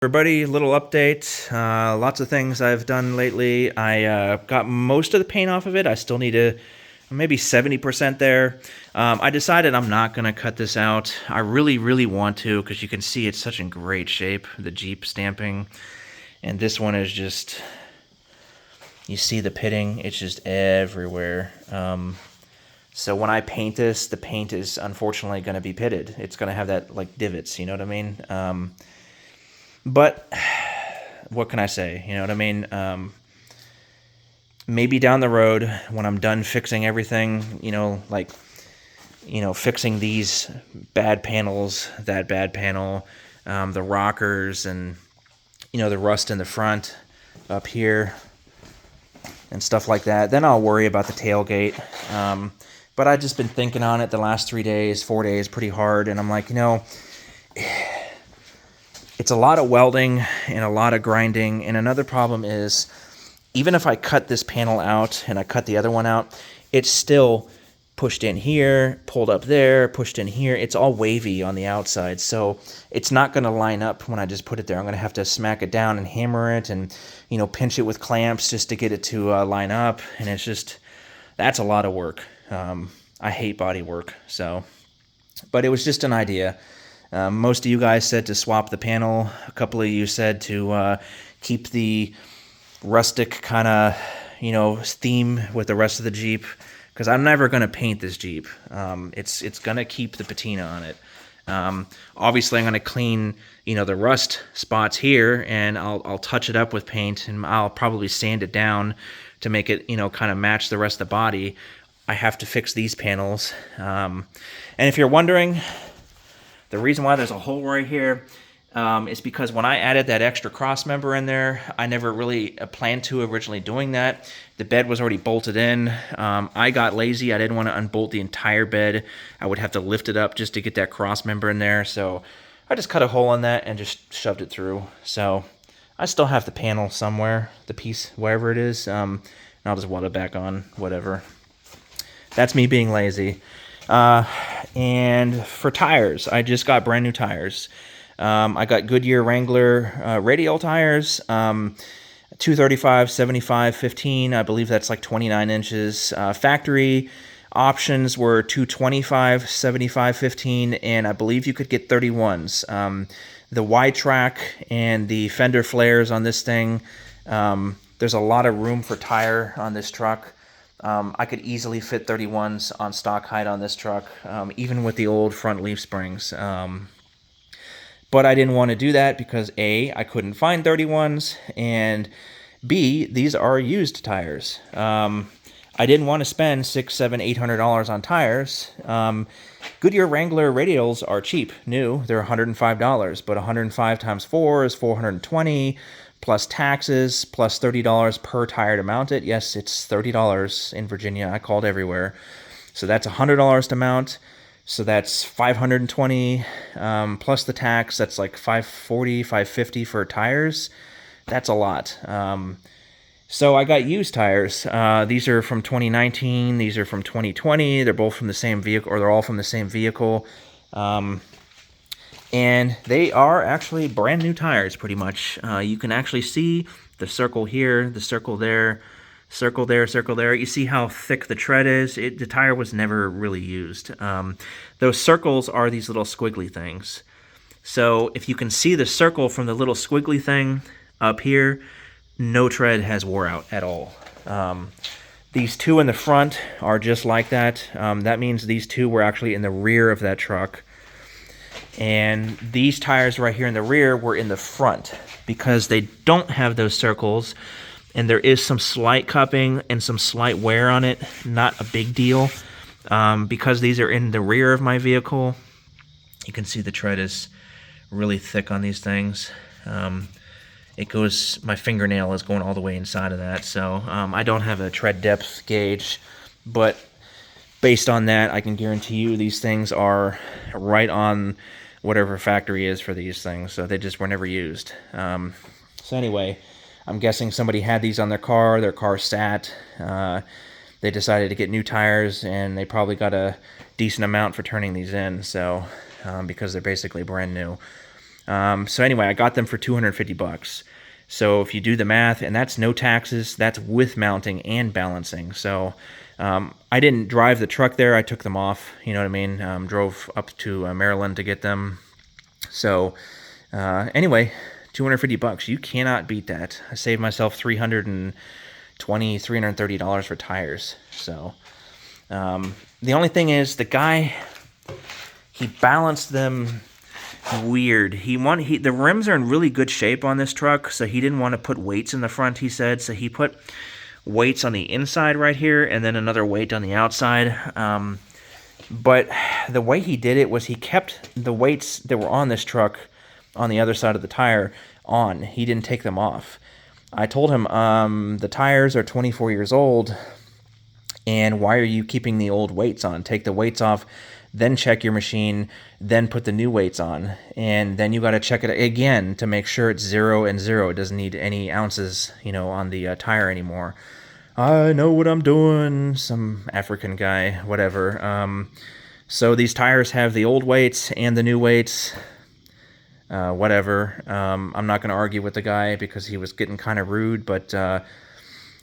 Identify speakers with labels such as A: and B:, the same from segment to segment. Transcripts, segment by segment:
A: Everybody, little update. Lots of things I've done lately. I got most of the paint off of it. I still need to maybe 70% there. I decided I'm not going to cut this out. I really want to because you can see it's such in great shape, the Jeep stamping. And this one is just, you see the pitting, it's just everywhere. So when I paint this, the paint is unfortunately going to be pitted. It's going to have that like divots, you know what I mean? But what can I say? You know what I mean? Maybe down the road when I'm done fixing everything, fixing these bad panels, that bad panel, the rockers, and the rust in the front up here and stuff like that. Then I'll worry about the tailgate. But I've just been thinking on it the last 4 days, pretty hard, and I'm like, it's a lot of welding and a lot of grinding. And another problem is, even if I cut this panel out and I cut the other one out, it's still pushed in here, pulled up there, pushed in here. It's all wavy on the outside. So it's not going to line up when I just put it there. I'm going to have to smack it down and hammer it and, pinch it with clamps just to get it to line up. And it's just, that's a lot of work. I hate body work. But it was just an idea. Most of you guys said to swap the panel. A couple of you said to keep the rustic kind of, theme with the rest of the Jeep, because I'm never going to paint this Jeep. It's going to keep the patina on it. Obviously, I'm going to clean, the rust spots here, and I'll touch it up with paint, and I'll probably sand it down to make it, kind of match the rest of the body. I have to fix these panels. And if you're wondering, the reason why there's a hole right here is because when I added that extra cross member in there, I never really planned to originally doing that. The bed was already bolted in. I got lazy. I didn't want to unbolt the entire bed. I would have to lift it up just to get that cross member in there. So I just cut a hole in that and just shoved it through. So I still have the panel somewhere, the piece, wherever it is. And I'll just weld it back on, whatever. That's me being lazy. And for tires, I just got brand new tires. I got Goodyear Wrangler radial tires, 235, 75, 15. I believe that's like 29 inches. Factory options were 225, 75, 15, and I believe you could get 31s. The Y-track and the fender flares on this thing, there's a lot of room for tire on this truck. I could easily fit 31s on stock height on this truck, even with the old front leaf springs. But I didn't want to do that because A, I couldn't find 31s, and B, these are used tires. I didn't want to spend $600, $700, $800 on tires. Goodyear Wrangler radials are cheap, new. They're $105, but 105 times 4 is 420. Plus taxes, plus $30 per tire to mount it. Yes, it's $30 in Virginia. I called everywhere. So that's $100 to mount. So that's $520 plus the tax. That's like $540, $550 for tires. That's a lot. So I got used tires. These are from 2019. These are from 2020. They're both from the same vehicle, or they're all from the same vehicle. And they are actually brand new tires, pretty much. You can actually see the circle here, the circle there, circle there, circle there. You see how thick the tread is? The tire was never really used. Those circles are these little squiggly things. So if you can see the circle from the little squiggly thing up here, no tread has wore out at all. These two in the front are just like that. That means these two were actually in the rear of that truck. And these tires right here in the rear were in the front because they don't have those circles, and there is some slight cupping and some slight wear on it. Not a big deal. Because these are in the rear of my vehicle, you can see the tread is really thick on these things. My fingernail is going all the way inside of that. So I don't have a tread depth gauge, but based on that, I can guarantee you these things are right on whatever factory is for these things. So they just were never used. So anyway, I'm guessing somebody had these on their car sat. They decided to get new tires, and they probably got a decent amount for turning these in. So because they're basically brand new. So anyway, I got them for 250 bucks. So if you do the math, and that's no taxes, that's with mounting and balancing. So I didn't drive the truck there. I took them off, you know what I mean? Drove up to Maryland to get them. So anyway, 250 bucks. You cannot beat that. I saved myself $330 for tires. So the only thing is the guy, he balanced them weird. The rims are in really good shape on this truck, so he didn't want to put weights in the front, he said. So he put weights on the inside right here and then another weight on the outside. But the way he did it was he kept the weights that were on this truck on the other side of the tire on. He didn't take them off. I told him, the tires are 24 years old, and why are you keeping the old weights on? Take the weights off, then check your machine, then put the new weights on, and then you got to check it again to make sure it's 0 and 0. It doesn't need any ounces, on the tire anymore. I know what I'm doing. Some African guy, whatever. So these tires have the old weights and the new weights. Whatever. I'm not going to argue with the guy because he was getting kind of rude, but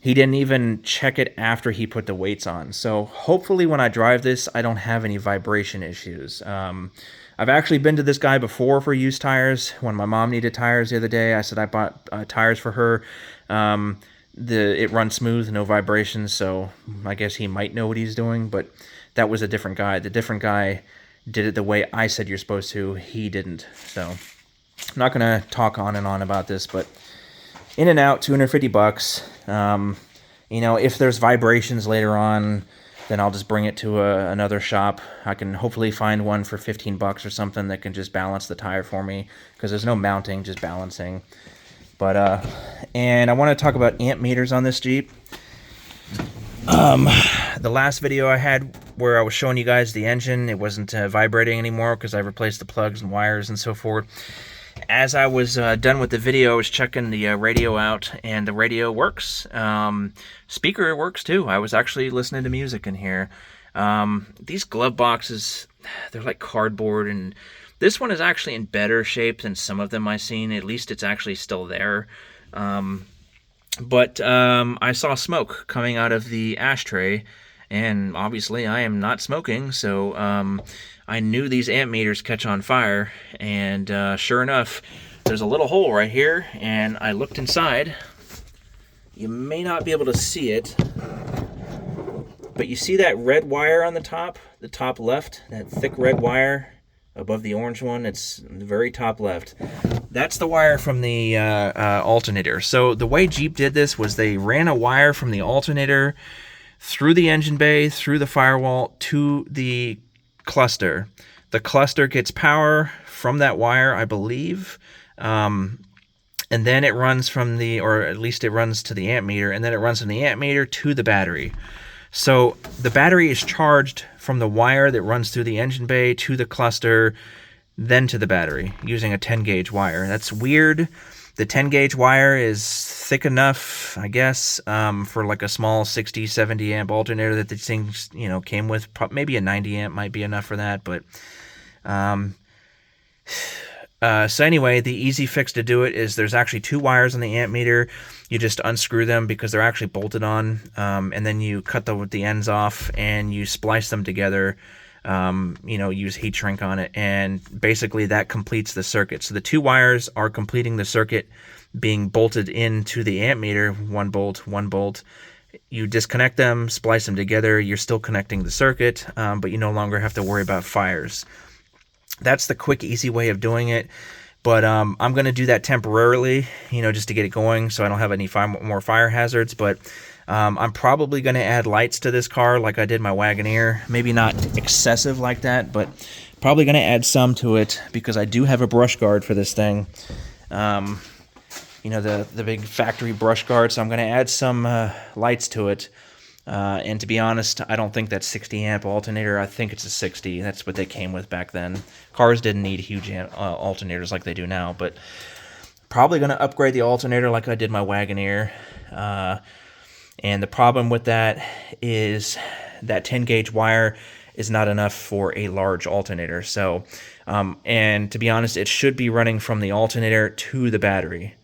A: he didn't even check it after he put the weights on. So hopefully when I drive this, I don't have any vibration issues. I've actually been to this guy before for used tires. When my mom needed tires the other day, I said I bought tires for her. It runs smooth, no vibrations, so I guess he might know what he's doing, but that was a different guy. The different guy did it the way I said you're supposed to. He didn't. So I'm not going to talk on and on about this, but in and out, 250 bucks. If there's vibrations later on, then I'll just bring it to another shop. I can hopefully find one for 15 bucks or something that can just balance the tire for me, because there's no mounting, just balancing. But and I want to talk about amp meters on this Jeep. The last video I had where I was showing you guys the engine, it wasn't vibrating anymore because I replaced the plugs and wires and so forth. As I was done with the video, I was checking the radio out, and the radio works. Speaker works too. I was actually listening to music in here. These glove boxes, they're like cardboard, and this one is actually in better shape than some of them I've seen. At least it's actually still there. But I saw smoke coming out of the ashtray, and obviously I am not smoking, so I knew these amp meters catch on fire, and sure enough, there's a little hole right here, and I looked inside. You may not be able to see it, but you see that red wire on the top left, that thick red wire above the orange one? It's the very top left. That's the wire from the alternator. So the way Jeep did this was they ran a wire from the alternator through the engine bay, through the firewall, to the cluster. The cluster gets power from that wire, I believe, and then it runs from or at least it runs to the amp meter, and then it runs from the amp meter to the battery. So the battery is charged from the wire that runs through the engine bay to the cluster, then to the battery using a 10 gauge wire. That's weird. The 10 gauge wire is thick enough, I guess, for like a small 60, 70 amp alternator that these things, came with. Maybe a 90 amp might be enough for that, but so anyway, the easy fix to do it is there's actually two wires on the amp meter. You just unscrew them because they're actually bolted on, and then you cut the ends off and you splice them together. Use heat shrink on it, and basically that completes the circuit. So the two wires are completing the circuit, being bolted into the amp meter, one bolt. You disconnect them, splice them together, you're still connecting the circuit, but you no longer have to worry about fires. That's the quick, easy way of doing it. But I'm going to do that temporarily, just to get it going so I don't have any more fire hazards. But I'm probably going to add lights to this car like I did my Wagoneer. Maybe not excessive like that, but probably going to add some to it because I do have a brush guard for this thing. The big factory brush guard. So I'm going to add some lights to it. And to be honest, I don't think that's 60 amp alternator. I think it's a 60. That's what they came with back then. Cars didn't need huge alternators like they do now, but probably going to upgrade the alternator like I did my Wagoneer. And the problem with that is that 10 gauge wire is not enough for a large alternator. So, and to be honest, it should be running from the alternator to the battery,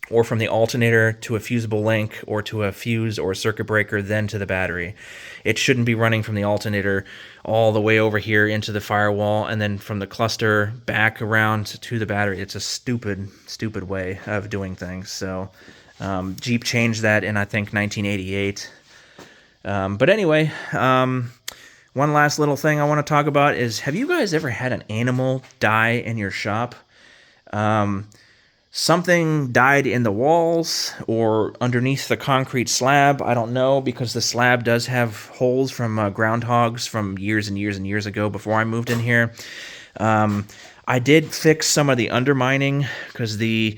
A: or from the alternator to a fusible link, or to a fuse or a circuit breaker, then to the battery. It shouldn't be running from the alternator all the way over here into the firewall, and then from the cluster back around to the battery. It's a stupid way of doing things. So Jeep changed that in, I think, 1988. But anyway, one last little thing I want to talk about is, have you guys ever had an animal die in your shop? Something died in the walls or underneath the concrete slab. I don't know, because the slab does have holes from groundhogs from years and years and years ago before I moved in here. I did fix some of the undermining, because the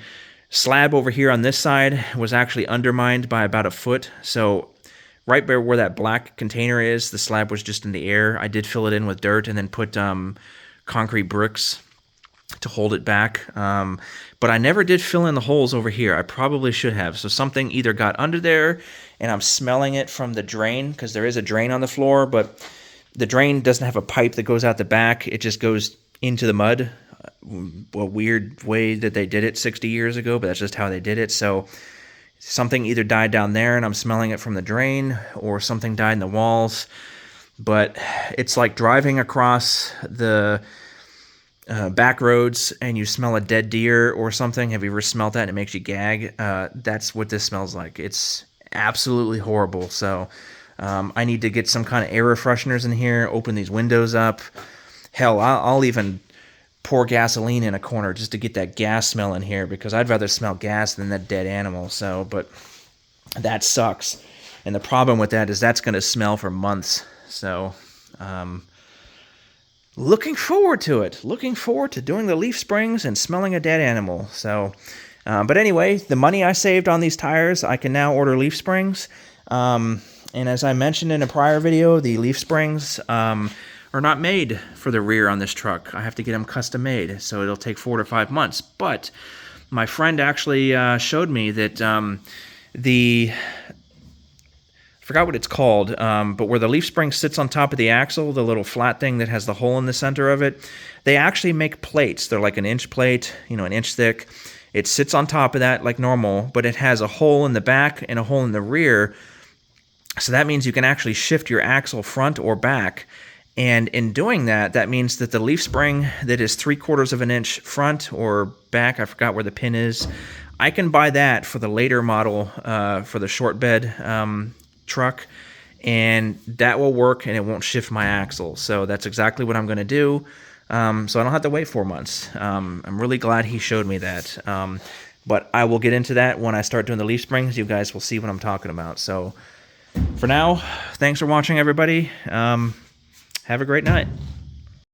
A: slab over here on this side was actually undermined by about a foot. So right where that black container is, the slab was just in the air. I did fill it in with dirt and then put concrete bricks to hold it back. But I never did fill in the holes over here. I probably should have. So something either got under there, and I'm smelling it from the drain, because there is a drain on the floor, but the drain doesn't have a pipe that goes out the back. It just goes into the mud. A weird way that they did it 60 years ago, but that's just how they did it. So something either died down there and I'm smelling it from the drain, or something died in the walls. But it's like driving across the back roads and you smell a dead deer or something. Have you ever smelled that and it makes you gag? That's what this smells like. It's absolutely horrible. So I need to get some kind of air fresheners in here, open these windows up. Hell, I'll even pour gasoline in a corner just to get that gas smell in here, because I'd rather smell gas than that dead animal. So, but that sucks. And the problem with that is that's going to smell for months. So, looking forward to it. Looking forward to doing the leaf springs and smelling a dead animal. So, but anyway, the money I saved on these tires, I can now order leaf springs. And as I mentioned in a prior video, the leaf springs are not made for the rear on this truck. I have to get them custom made, so it'll take 4 to 5 months. But my friend actually showed me that I forgot what it's called, but where the leaf spring sits on top of the axle, the little flat thing that has the hole in the center of it, they actually make plates. They're like an inch plate, an inch thick. It sits on top of that like normal, but it has a hole in the back and a hole in the rear. So that means you can actually shift your axle front or back. And in doing that, that means that the leaf spring that is 3/4 of an inch front or back, I forgot where the pin is, I can buy that for the later model, for the short bed truck, and that will work and it won't shift my axle. So that's exactly what I'm going to do, so I don't have to wait 4 months. I'm really glad he showed me that, but I will get into that when I start doing the leaf springs. You guys will see what I'm talking about. So for now, thanks for watching, everybody. Have a great night.